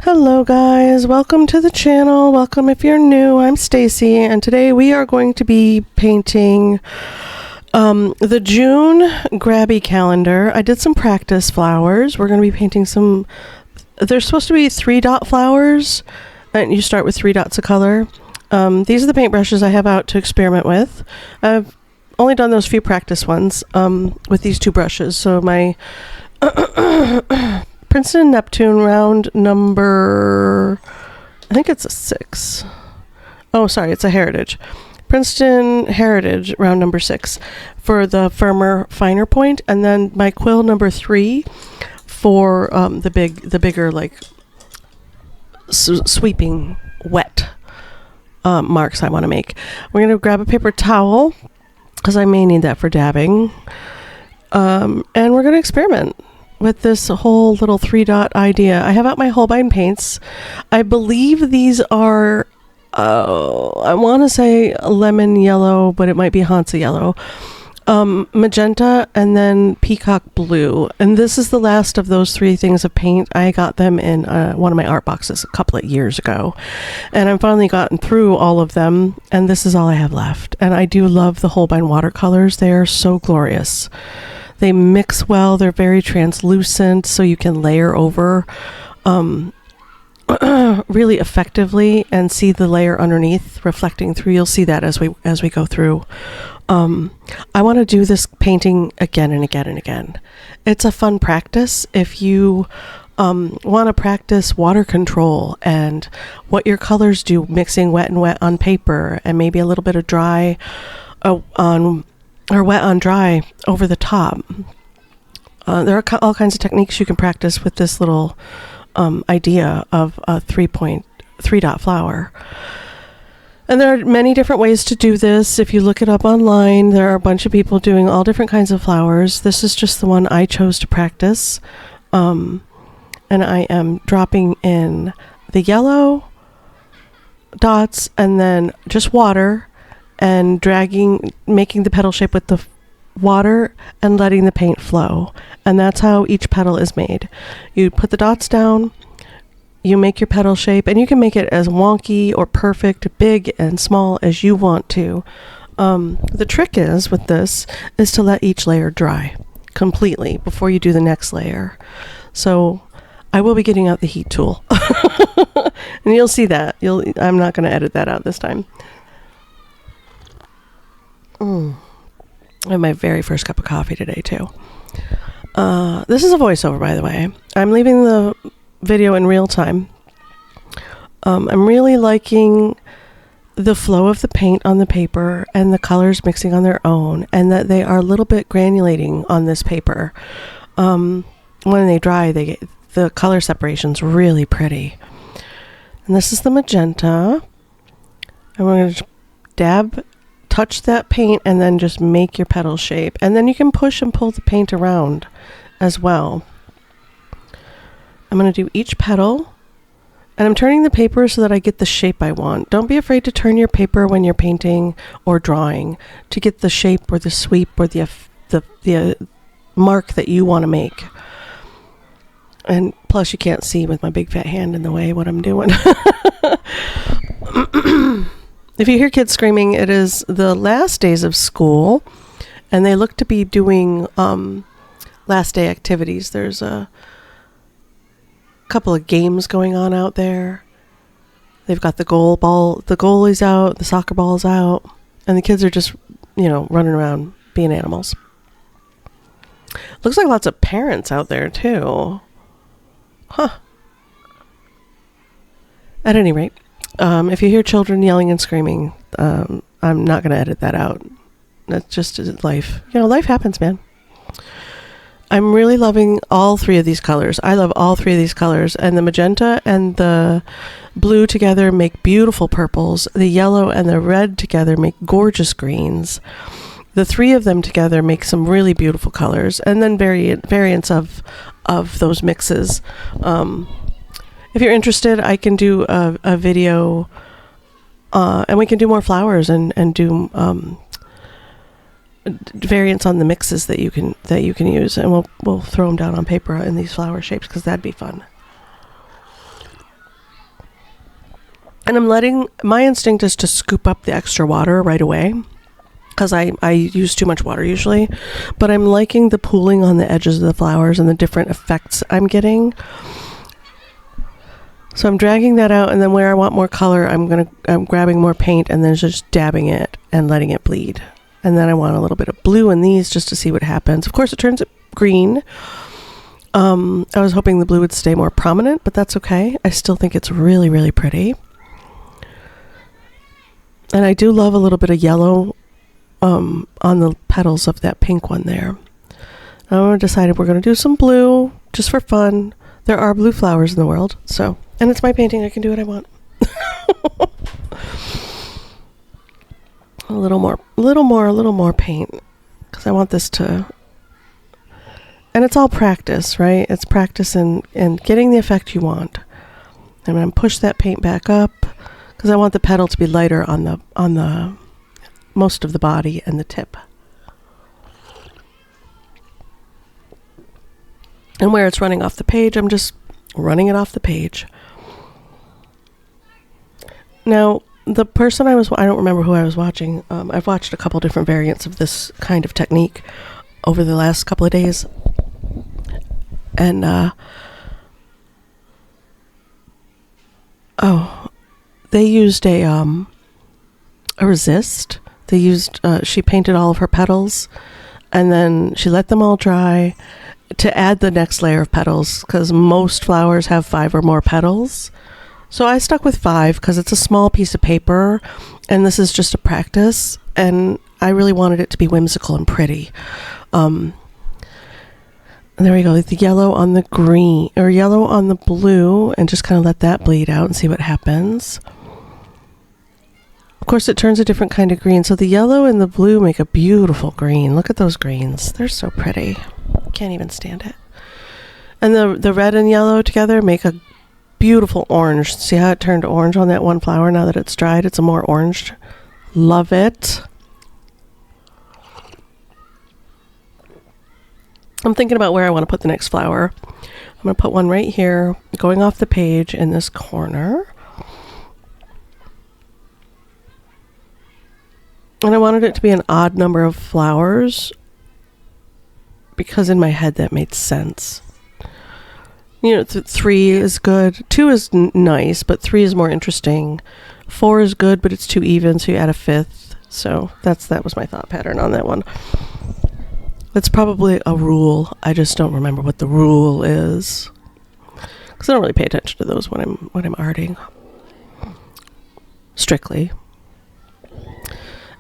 Hello guys, welcome to the channel. Welcome if you're new. I'm Stacy and today we are going to be painting the June Grabie calendar. I did some practice flowers. We're going to be painting some, they're supposed to be 3-dot flowers and you start with 3 dots of color. These are the paintbrushes I have out to experiment with. I've only done those few practice ones with these two brushes. So my Princeton Neptune round number, I think it's a 6. Oh, sorry, it's a Heritage. Princeton Heritage round number 6 for the firmer, finer point, and then my Quill number 3 for the bigger, like sweeping, wet marks I want to make. We're going to grab a paper towel because I may need that for dabbing, and we're going to experiment with this whole little 3-dot idea. I have out my Holbein paints. I believe these are, I want to say lemon yellow, but it might be Hansa yellow, magenta, and then peacock blue. And this is the last of those 3 things of paint. I got them in one of my art boxes a couple of years ago. And I've finally gotten through all of them, and this is all I have left. And I do love the Holbein watercolors. They are so glorious. They mix well, they're very translucent, so you can layer over really effectively and see the layer underneath reflecting through. You'll see that as we go through. I want to do this painting again and again and again. It's a fun practice if you want to practice water control and what your colors do, mixing wet and wet on paper and maybe a little bit of dry or wet on dry over the top. There are all kinds of techniques you can practice with this little idea of a 3-dot flower. And there are many different ways to do this. If you look it up online, there are a bunch of people doing all different kinds of flowers. This is just the one I chose to practice. And I am dropping in the yellow dots and then just water and making the petal shape with the water and letting the paint flow. And that's how each petal is made. You put the dots down, you make your petal shape, and you can make it as wonky or perfect, big and small as you want to. The trick is with this is to let each layer dry completely before you do the next layer. So I will be getting out the heat tool and you'll see that. I'm not going to edit that out this time. I have my very first cup of coffee today too. This is a voiceover, by the way. I'm leaving the video in real time. I'm really liking the flow of the paint on the paper and the colors mixing on their own, and that they are a little bit granulating on this paper. When they dry, the color separation's really pretty. And this is the magenta. And we're going to touch that paint and then just make your petal shape. And then you can push and pull the paint around as well. I'm going to do each petal, and I'm turning the paper so that I get the shape I want. Don't be afraid to turn your paper when you're painting or drawing to get the shape or the sweep or the mark that you want to make. And plus you can't see with my big fat hand in the way what I'm doing. If you hear kids screaming, it is the last days of school, and they look to be doing last day activities. There's a couple of games going on out there. They've got the goalie's out, the soccer ball's out, and the kids are just, running around being animals. Looks like lots of parents out there too. Huh. At any rate, if you hear children yelling and screaming, I'm not going to edit that out. That's just life. Life happens, man. I'm really loving all 3 of these colors. I love all 3 of these colors. And the magenta and the blue together make beautiful purples. The yellow and the red together make gorgeous greens. The 3 of them together make some really beautiful colors. And then variants of those mixes. If you're interested, I can do a video, and we can do more flowers and do variants on the mixes that you can use, and we'll throw them down on paper in these flower shapes because that'd be fun. And my instinct is to scoop up the extra water right away, because I use too much water usually, but I'm liking the pooling on the edges of the flowers and the different effects I'm getting. So I'm dragging that out, and then where I want more color, I'm grabbing more paint and then just dabbing it and letting it bleed. And then I want a little bit of blue in these just to see what happens. Of course, it turns it green. I was hoping the blue would stay more prominent, but that's okay. I still think it's really, really pretty. And I do love a little bit of yellow on the petals of that pink one there. I decided we're going to do some blue just for fun. There are blue flowers in the world, so, and it's my painting. I can do what I want. a little more paint, because I want this to, and it's all practice, right? It's practice in getting the effect you want. I'm going to push that paint back up because I want the petal to be lighter on the most of the body and the tip. And where it's running off the page, I'm just running it off the page. Now, the person I don't remember who I was watching. I've watched a couple different variants of this kind of technique over the last couple of days. And, they used a resist. She painted all of her petals, and then she let them all dry to add the next layer of petals, because most flowers have 5 or more petals. So I stuck with 5 because it's a small piece of paper, and this is just a practice, and I really wanted it to be whimsical and pretty. And there we go, the yellow on the green, or yellow on the blue, and just kind of let that bleed out and see what happens. Of course, it turns a different kind of green. So the yellow and the blue make a beautiful green. Look at those greens. They're so pretty. Can't even stand it. And the red and yellow together make a beautiful orange. See how it turned orange on that one flower now that it's dried? It's a more orange. Love it. I'm thinking about where I want to put the next flower. I'm going to put one right here, going off the page in this corner. And I wanted it to be an odd number of flowers, because in my head that made sense. You know, 3 is good. 2 is nice, but 3 is more interesting. 4 is good, but it's too even, so you add a 5th. So that was my thought pattern on that one. That's probably a rule. I just don't remember what the rule is, because I don't really pay attention to those when I'm arting. Strictly.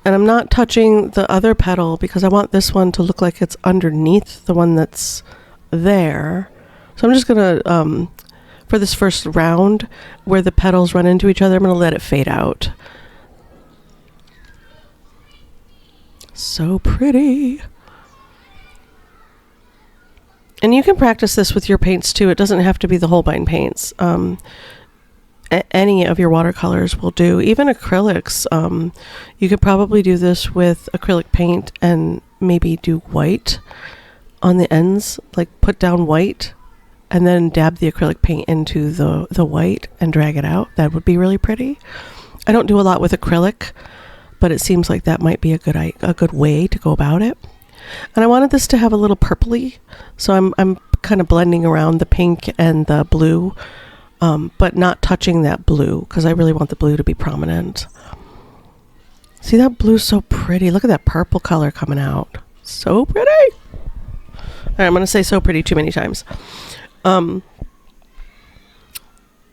And I'm not touching the other petal because I want this one to look like it's underneath the one that's there. So I'm just going to, for this first round where the petals run into each other, I'm going to let it fade out. So pretty. And you can practice this with your paints too. It doesn't have to be the Holbein paints. Any of your watercolors will do. Even acrylics. You could probably do this with acrylic paint and maybe do white on the ends, like put down white and then dab the acrylic paint into the white and drag it out. That would be really pretty. I don't do a lot with acrylic, but it seems like that might be a good way to go about it. And I wanted this to have a little purpley, so I'm kind of blending around the pink and the blue, but not touching that blue because I really want the blue to be prominent. See, that blue's so pretty. Look at that purple color coming out. So pretty. All right, I'm going to say so pretty too many times. The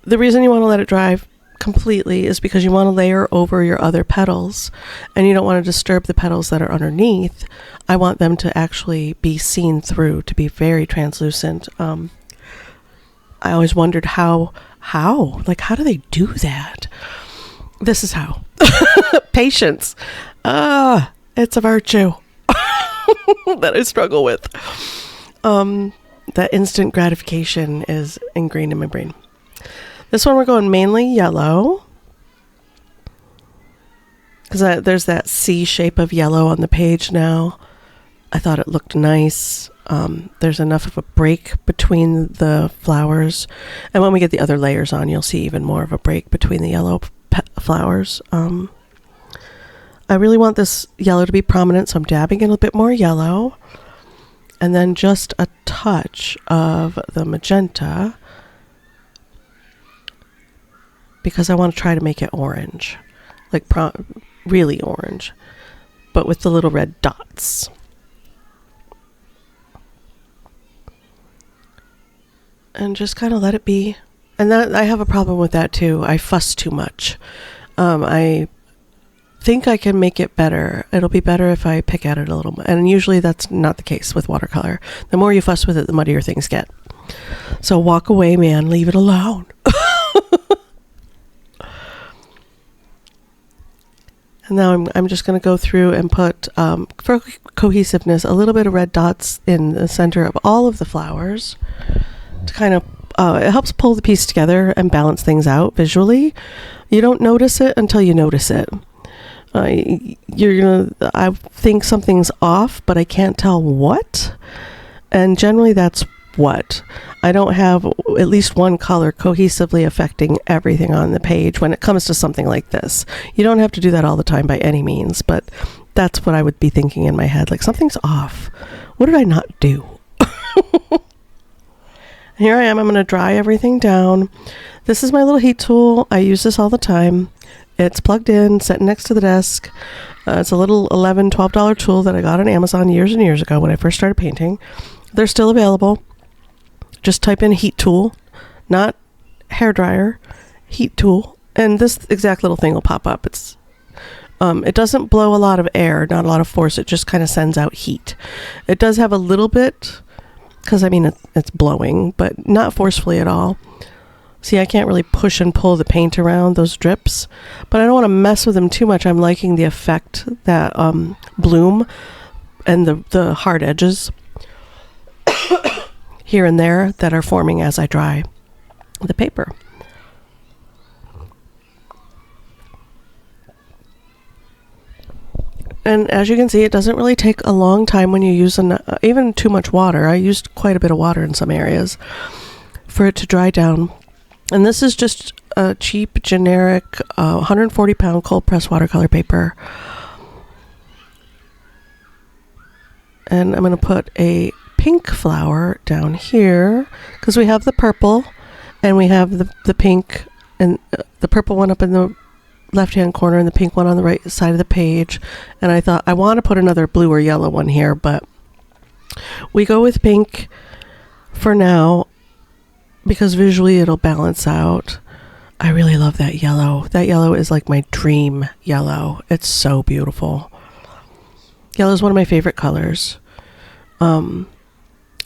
reason you want to let it dry completely is because you want to layer over your other petals, and you don't want to disturb the petals that are underneath. I want them to actually be seen through, to be very translucent. I always wondered how do they do that? This is how. Patience. It's a virtue that I struggle with. That instant gratification is ingrained in my brain. This one we're going mainly yellow, because there's that C shape of yellow on the page now. I thought it looked nice. There's enough of a break between the flowers, and when we get the other layers on, you'll see even more of a break between the yellow flowers. I really want this yellow to be prominent, so I'm dabbing in a bit more yellow. And then just a touch of the magenta, because I want to try to make it orange, like really orange, but with the little red dots. And just kind of let it be. And that, I have a problem with that too. I fuss too much. I think I can make it better. It'll be better if I pick at it a little more. And usually that's not the case with watercolor. The more you fuss with it, the muddier things get. So walk away, man. Leave it alone. And now I'm just going to go through and put, for cohesiveness, a little bit of red dots in the center of all of the flowers to kind of, it helps pull the piece together and balance things out visually. You don't notice it until you notice it. I think something's off, but I can't tell what. And generally that's what. I don't have at least one color cohesively affecting everything on the page when it comes to something like this. You don't have to do that all the time by any means, but that's what I would be thinking in my head. Like, something's off. What did I not do? Here I am. I'm going to dry everything down. This is my little heat tool. I use this all the time. It's plugged in, sitting next to the desk. It's a little $11, $12 tool that I got on Amazon years and years ago when I first started painting. They're still available. Just type in heat tool, not hair dryer, heat tool, and this exact little thing will pop up. It doesn't blow a lot of air, not a lot of force. It just kind of sends out heat. It does have a little bit, because I mean it's blowing, but not forcefully at all. See, I can't really push and pull the paint around those drips, but I don't want to mess with them too much. I'm liking the effect that bloom and the hard edges here and there that are forming as I dry the paper. And as you can see, it doesn't really take a long time when you use even too much water. I used quite a bit of water in some areas for it to dry down. And this is just a cheap, generic 140-pound cold press watercolor paper. And I'm going to put a pink flower down here because we have the purple and we have the pink, and the purple one up in the left-hand corner and the pink one on the right side of the page. And I thought I want to put another blue or yellow one here, but we go with pink for now because visually it'll balance out. I really love that yellow. That yellow is like my dream yellow. It's so beautiful. Yellow is one of my favorite colors. I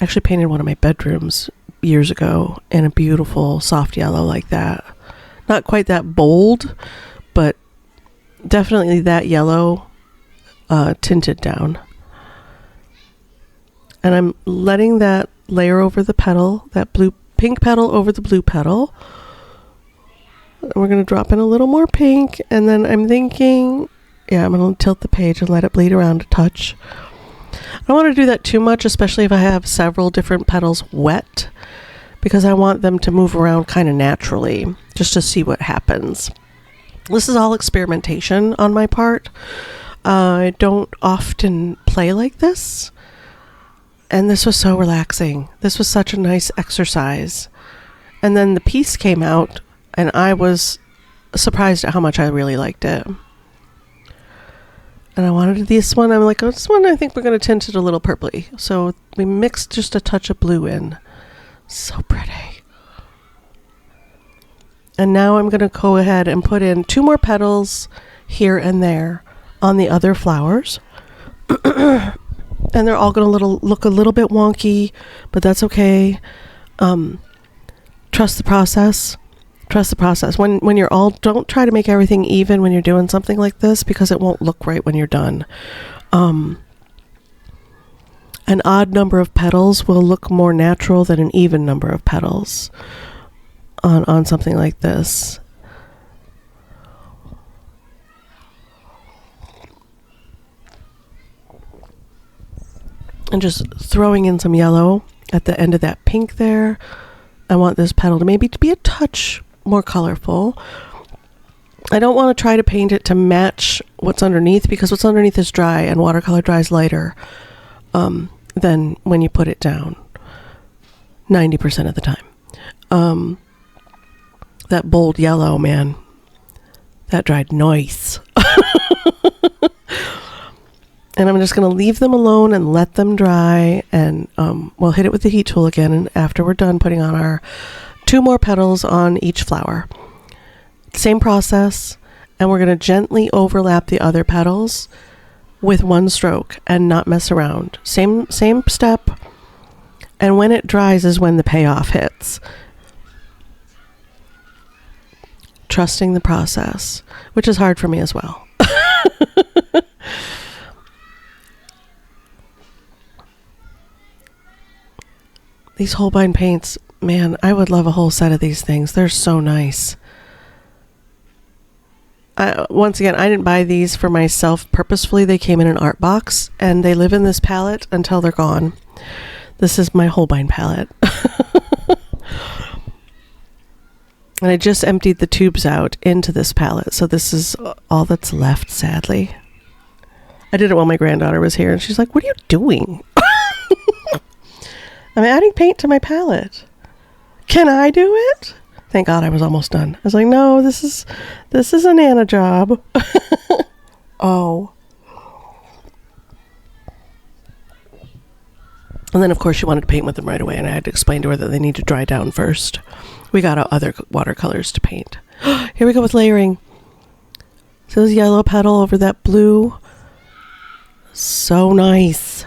actually painted one of my bedrooms years ago in a beautiful soft yellow like that. Not quite that bold, but definitely that yellow tinted down. And I'm letting that layer over the petal, that pink petal over the blue petal. And we're going to drop in a little more pink, and then I'm thinking, yeah, I'm going to tilt the page and let it bleed around a touch. I don't want to do that too much, especially if I have several different petals wet, because I want them to move around kind of naturally, just to see what happens. This is all experimentation on my part. I don't often play like this, and this was so relaxing. This was such a nice exercise. And then the piece came out, and I was surprised at how much I really liked it. And I wanted this one. I'm like, oh, this one I think we're going to tint it a little purpley. So we mixed just a touch of blue in. So pretty. And now I'm going to go ahead and put in 2 more petals here and there on the other flowers. And they're all going to look a little bit wonky, but that's okay. Trust the process. Trust the process. When you're all, don't try to make everything even when you're doing something like this, because it won't look right when you're done. An odd number of petals will look more natural than an even number of petals on something like this. And just throwing in some yellow at the end of that pink there. I want this petal to maybe be a touch more colorful. I don't want to try to paint it to match what's underneath, because what's underneath is dry and watercolor dries lighter than when you put it down 90% of the time. That bold yellow, man, that dried nice. And I'm just going to leave them alone and let them dry, and we'll hit it with the heat tool again, and after we're done putting on our 2 more petals on each flower. Same process, and we're going to gently overlap the other petals with 1 stroke and not mess around. Same step, and when it dries is when the payoff hits. Trusting the process, which is hard for me as well. These Holbein paints, man, I would love a whole set of these things. They're so nice. Once again, I didn't buy these for myself purposefully. They came in an art box, and they live in this palette until they're gone. This is my Holbein palette. And I just emptied the tubes out into this palette, so this is all that's left, sadly. I did it while my granddaughter was here, and she's like, "What are you doing?" I'm adding paint to my palette. Can I do it? Thank God I was almost done. I was like, no, this is a Nana job. Oh. And then, of course, she wanted to paint with them right away, and I had to explain to her that they need to dry down first. We got other watercolors to paint. Here we go with layering. So this yellow petal over that blue. So nice.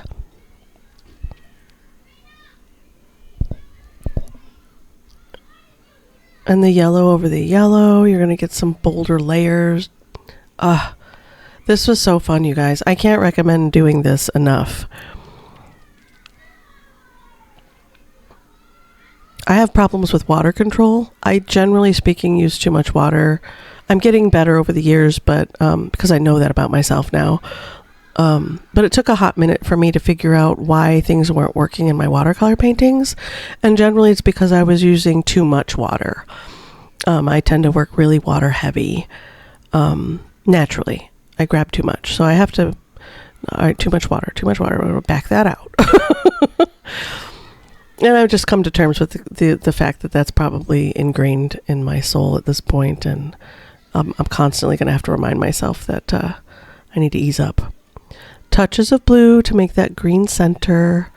And the yellow over the yellow. You're going to get some bolder layers. This was so fun, you guys. I can't recommend doing this enough. I have problems with water control. I, generally speaking, use too much water. I'm getting better over the years, but because I know that about myself now. But it took a hot minute for me to figure out why things weren't working in my watercolor paintings. And generally it's because I was using too much water. I tend to work really water heavy. Naturally, I grab too much. So I have to, all right, too much water. I'm going to back that out. And I've just come to terms with the fact that that's probably ingrained in my soul at this point. And I'm constantly going to have to remind myself that I need to ease up. Touches of blue to make that green center.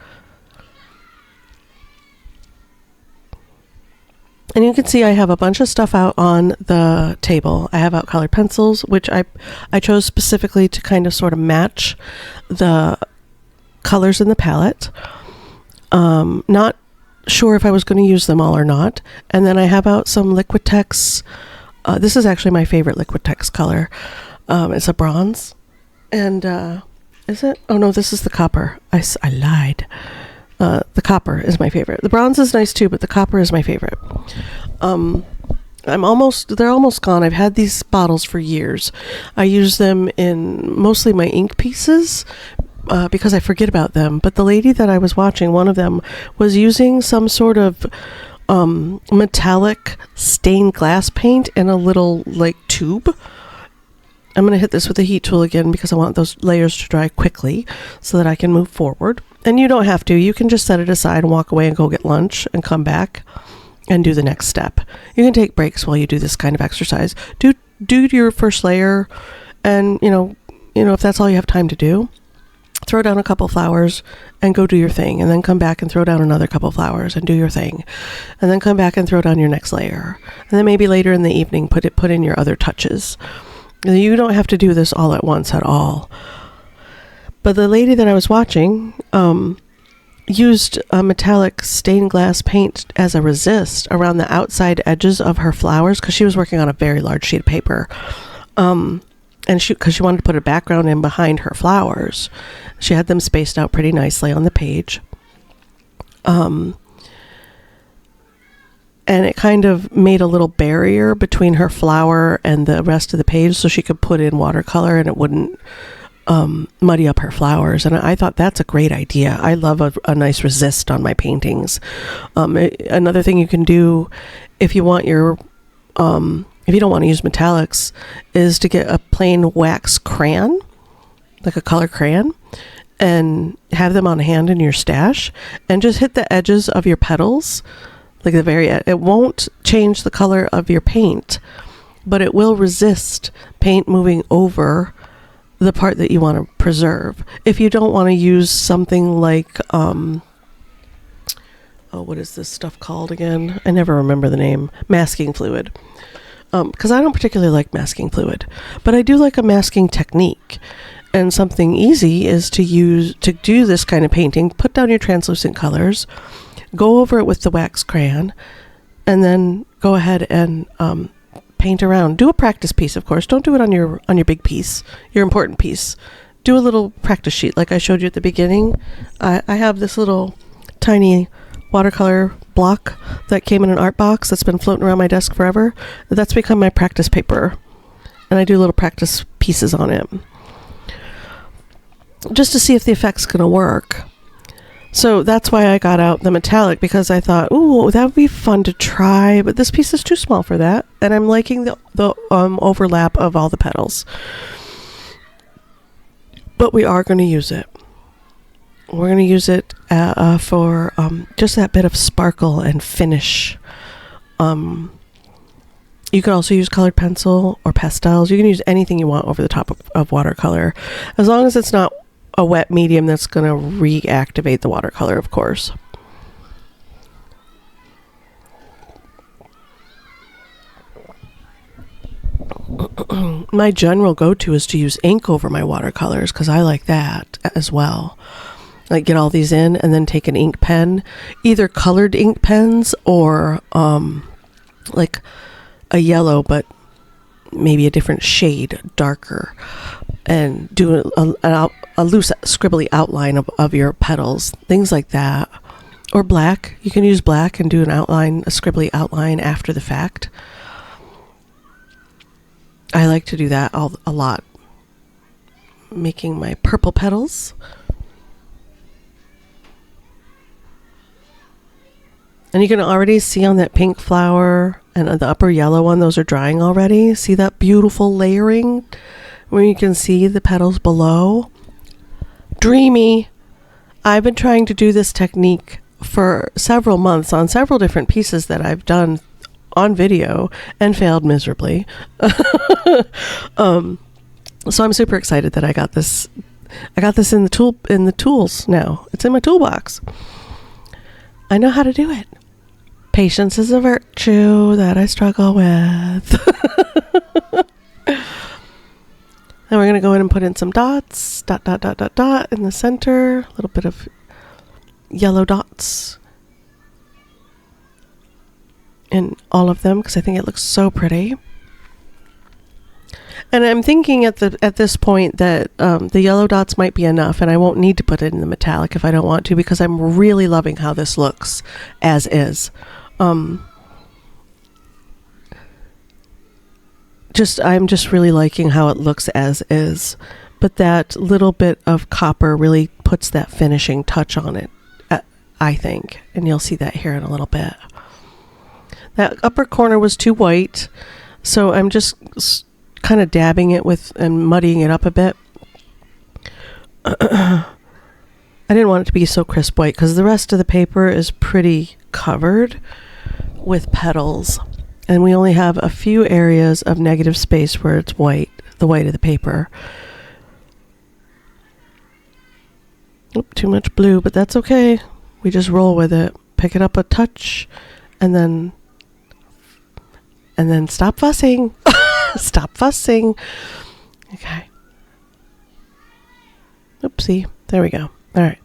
And you can see I have a bunch of stuff out on the table. I have out colored pencils, which I chose specifically to kind of sort of match the colors in the palette. Not sure if I was going to use them all or not. And then I have out some Liquitex. This is actually my favorite Liquitex color. It's a bronze. And is it? Oh no, this is the copper. I lied. The copper is my favorite. The bronze is nice too, but the copper is my favorite. They're almost gone. I've had these bottles for years. I use them in mostly my ink pieces because I forget about them. But the lady that I was watching, one of them was using some sort of metallic stained glass paint in a little like tube. I'm going to hit this with the heat tool again because I want those layers to dry quickly so that I can move forward. And you don't have to. You can just set it aside and walk away and go get lunch and come back and do the next step. You can take breaks while you do this kind of exercise. Do your first layer, and you know if that's all you have time to do, throw down a couple flowers and go do your thing, and then come back and throw down another couple flowers and do your thing, and then come back and throw down your next layer, and then maybe later in the evening put in your other touches. You don't have to do this all at once at all. But the lady that I was watching used a metallic stained glass paint as a resist around the outside edges of her flowers because she was working on a very large sheet of paper. And because she wanted to put a background in behind her flowers. She had them spaced out pretty nicely on the page. And it kind of made a little barrier between her flower and the rest of the page so she could put in watercolor and it wouldn't muddy up her flowers. And I thought that's a great idea. I love a nice resist on my paintings. Another thing you can do if you want your if you don't want to use metallics, is to get a plain wax crayon, like a color crayon, and have them on hand in your stash, and just hit the edges of your petals, like the very edge. It won't change the color of your paint, but it will resist paint moving over the part that you want to preserve. If you don't want to use something like, what is this stuff called again? I never remember the name. Masking fluid. Because I don't particularly like masking fluid, but I do like a masking technique. And something easy is to do this kind of painting. Put down your translucent colors, go over it with the wax crayon, and then go ahead and paint around. Do a practice piece, of course. Don't do it on your big piece, your important piece. Do a little practice sheet like I showed you at the beginning. I have this little tiny watercolor block that came in an art box that's been floating around my desk forever. That's become my practice paper, and I do little practice pieces on it just to see if the effect's going to work. So that's why I got out the metallic, because I thought, ooh, that would be fun to try, but this piece is too small for that, and I'm liking the overlap of all the petals. But we are going to use it. We're going to use it for just that bit of sparkle and finish. You can also use colored pencil or pastels. You can use anything you want over the top of watercolor, as long as it's not a wet medium that's going to reactivate the watercolor, of course. My general go-to is to use ink over my watercolors, because I like that as well. Like, get all these in and then take an ink pen, either colored ink pens or like a yellow but maybe a different shade, darker, and do a loose scribbly outline of your petals, things like that. Or black. You can use black and do an outline, a scribbly outline after the fact. I like to do that a lot. Making my purple petals. And you can already see on that pink flower and the upper yellow one, those are drying already. See that beautiful layering where you can see the petals below? Dreamy. I've been trying to do this technique for several months on several different pieces that I've done on video and failed miserably. So I'm super excited that I got this. I got this in the tools now. It's in my toolbox. I know how to do it. Patience is a virtue that I struggle with. Then we're going to go in and put in some dots. Dot, dot, dot, dot, dot in the center. A little bit of yellow dots in all of them, because I think it looks so pretty. And I'm thinking at this point that the yellow dots might be enough, and I won't need to put it in the metallic if I don't want to, because I'm really loving how this looks as is. I'm just really liking how it looks as is. But that little bit of copper really puts that finishing touch on it, I think. And you'll see that here in a little bit. That upper corner was too white, so I'm just kind of dabbing it with and muddying it up a bit. I didn't want it to be so crisp white, because the rest of the paper is pretty covered with petals, and we only have a few areas of negative space where it's white, the white of the paper. Oop, too much blue, but that's okay. We just roll with it. Pick it up a touch, and then stop fussing. Stop fussing. Okay. Oopsie. There we go. All right.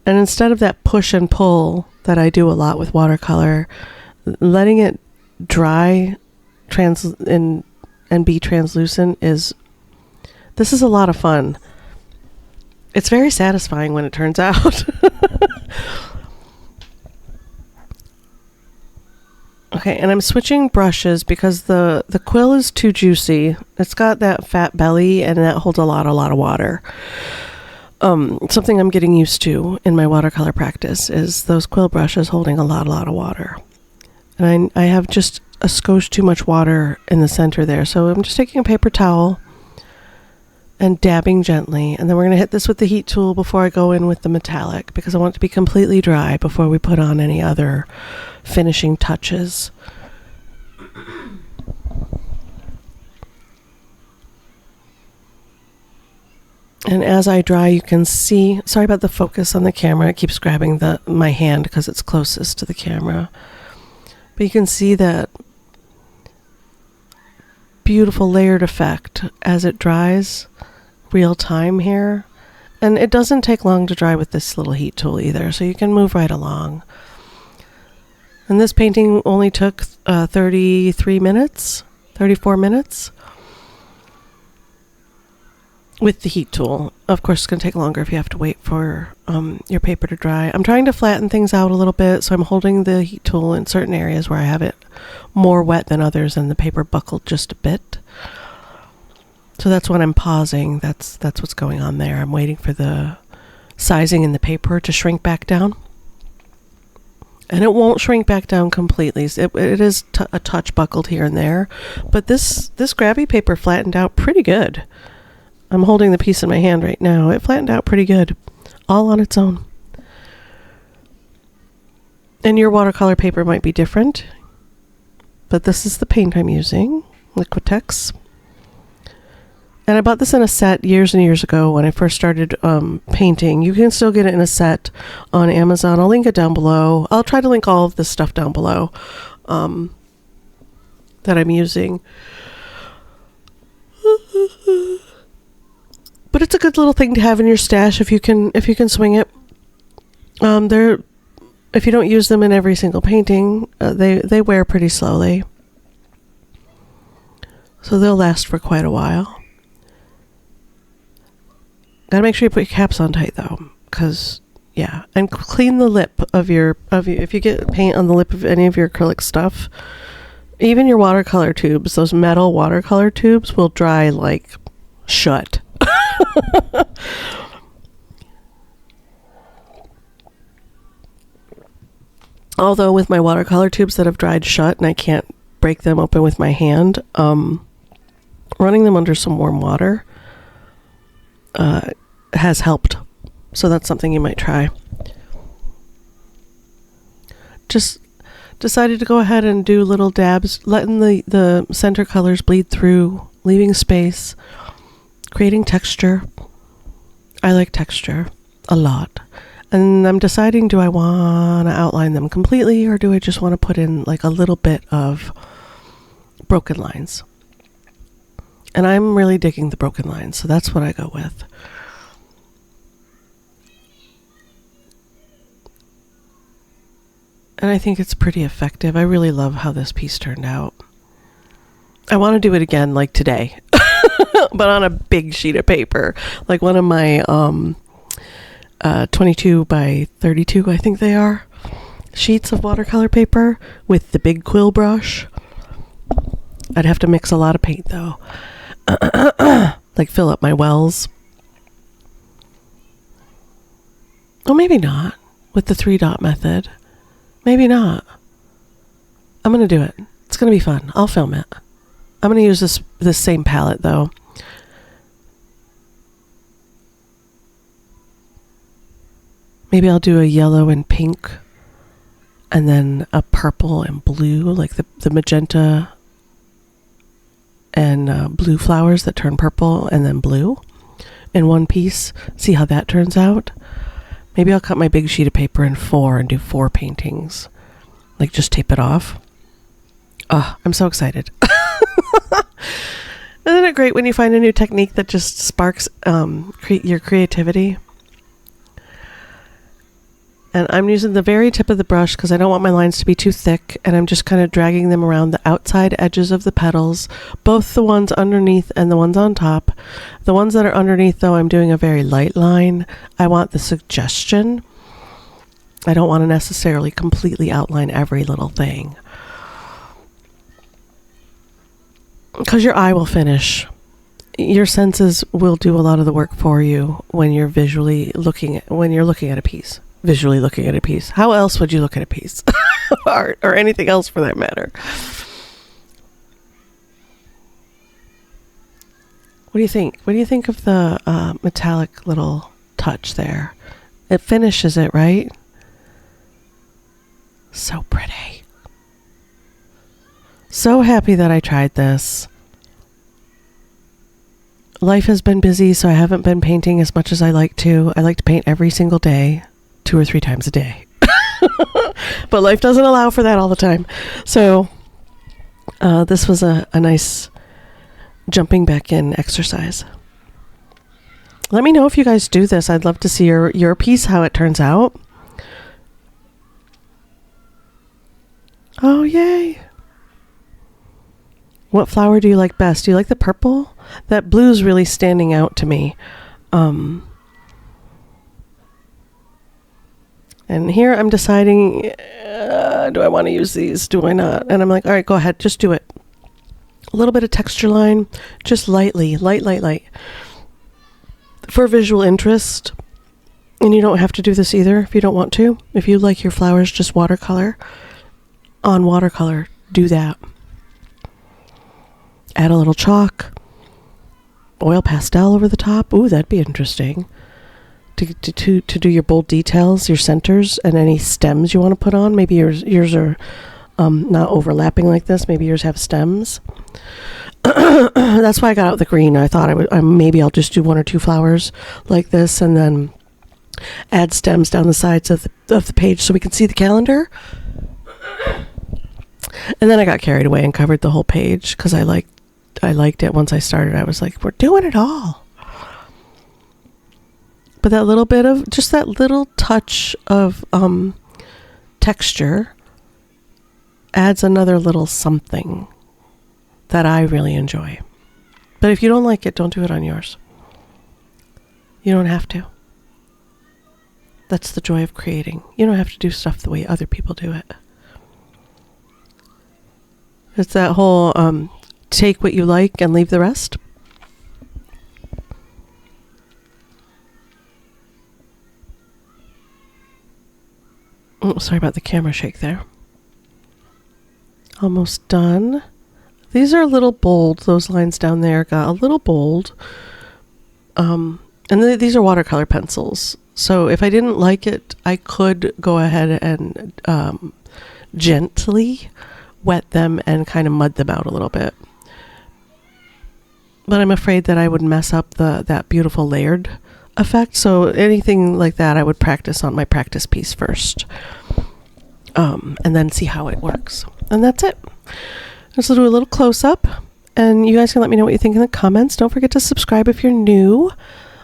And instead of that push and pull that I do a lot with watercolor, letting it dry and be translucent this is a lot of fun. It's very satisfying when it turns out. Okay, and I'm switching brushes because the Quill is too juicy. It's got that fat belly, and that holds a lot of water. Something I'm getting used to in my watercolor practice is those Quill brushes holding a lot of water. And I have just a skosh too much water in the center there. So I'm just taking a paper towel and dabbing gently. And then we're going to hit this with the heat tool before I go in with the metallic, because I want it to be completely dry before we put on any other finishing touches. And as I dry, you can see, sorry about the focus on the camera, it keeps grabbing my hand because it's closest to the camera. But you can see that beautiful layered effect as it dries, real time here. And it doesn't take long to dry with this little heat tool either, so you can move right along. And this painting only took 34 minutes with the heat tool. Of course, it's going to take longer if you have to wait for your paper to dry. I'm trying to flatten things out a little bit, so I'm holding the heat tool in certain areas where I have it more wet than others and the paper buckled just a bit. So that's when I'm pausing. That's what's going on there. I'm waiting for the sizing in the paper to shrink back down. And it won't shrink back down completely. It is a touch buckled here and there. But this Grabie paper flattened out pretty good. I'm holding the piece in my hand right now. It flattened out pretty good, all on its own. And your watercolor paper might be different, but this is the paint I'm using, Liquitex. And I bought this in a set years and years ago when I first started painting. You can still get it in a set on Amazon. I'll link it down below. I'll try to link all of this stuff down below that I'm using. But it's a good little thing to have in your stash if you can swing it. If you don't use them in every single painting, they wear pretty slowly, so they'll last for quite a while. Gotta make sure you put your caps on tight though, because yeah, and clean the lip of your if you get paint on the lip of any of your acrylic stuff, even your watercolor tubes, those metal watercolor tubes will dry like shut. Although with my watercolor tubes that have dried shut and I can't break them open with my hand, running them under some warm water has helped. So that's something you might try. Just decided to go ahead and do little dabs, letting the center colors bleed through, leaving space, creating texture. I like texture a lot. And I'm deciding, do I want to outline them completely, or do I just want to put in like a little bit of broken lines? And I'm really digging the broken lines, so that's what I go with. And I think it's pretty effective. I really love how this piece turned out. I want to do it again like today, but on a big sheet of paper, like one of my 22 by 32, I think they are, sheets of watercolor paper with the big Quill brush. I'd have to mix a lot of paint though. Like fill up my wells. Oh, maybe not with the 3-dot method. Maybe not. I'm going to do it. It's going to be fun. I'll film it. I'm going to use this same palette though. Maybe I'll do a yellow and pink and then a purple and blue, like the magenta and blue flowers that turn purple and then blue in one piece. See how that turns out. Maybe I'll cut my big sheet of paper in 4 and do 4 paintings. Like just tape it off. Oh, I'm so excited. Isn't it great when you find a new technique that just sparks your creativity? And I'm using the very tip of the brush because I don't want my lines to be too thick, and I'm just kind of dragging them around the outside edges of the petals, both the ones underneath and the ones on top. The ones that are underneath, though, I'm doing a very light line. I want the suggestion. I don't want to necessarily completely outline every little thing, because your eye will finish. Your senses will do a lot of the work for you when you're visually looking at a piece. visually looking at a piece. How else would you look at a piece? Art or anything else for that matter. What do you think? What do you think of the metallic little touch there? It finishes it, right? So pretty. So happy that I tried this. Life has been busy, so I haven't been painting as much as I like to. I like to paint every single day, 2 or 3 times a day. But life doesn't allow for that all the time. So this was a nice jumping back in exercise. Let me know if you guys do this. I'd love to see your piece, how it turns out. Oh, yay. What flower do you like best? Do you like the purple? That blue's really standing out to me. And here I'm deciding, do I want to use these? Do I not? And I'm like, all right, go ahead. Just do it. A little bit of texture line, just lightly, light. For visual interest, and you don't have to do this either if you don't want to. If you like your flowers just watercolor, on watercolor, do that. Add a little chalk, oil pastel over the top. Ooh, that'd be interesting. To do your bold details, your centers, and any stems you want to put on. Maybe yours are not overlapping like this. Maybe yours have stems. That's why I got out the green. I thought maybe I'll just do 1 or 2 flowers like this, and then add stems down the sides of the page so we can see the calendar. And then I got carried away and covered the whole page because I liked it. Once I started, I was like, we're doing it all. But that little bit of, just that little touch of texture adds another little something that I really enjoy. But if you don't like it, don't do it on yours. You don't have to. That's the joy of creating. You don't have to do stuff the way other people do it. It's that whole take what you like and leave the rest. Oh, sorry about the camera shake there. Almost done. These are a little bold. Those lines down there got a little bold. And these are watercolor pencils. So if I didn't like it, I could go ahead and gently wet them and kind of mud them out a little bit. But I'm afraid that I would mess up that beautiful layered effect. So anything like that, I would practice on my practice piece first. And then see how it works. And that's it. Just do a little close-up. And you guys can let me know what you think in the comments. Don't forget to subscribe if you're new.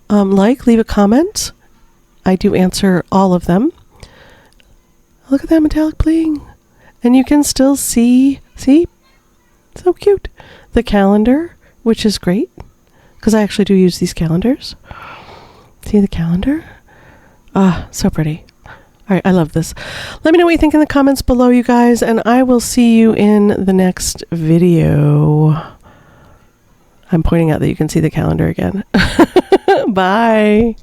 Leave a comment. I do answer all of them. Look at that metallic bling. And you can still see, so cute, the calendar, which is great, because I actually do use these calendars. See the calendar? Ah, so pretty. All right, I love this. Let me know what you think in the comments below, you guys, and I will see you in the next video. I'm pointing out that you can see the calendar again. Bye.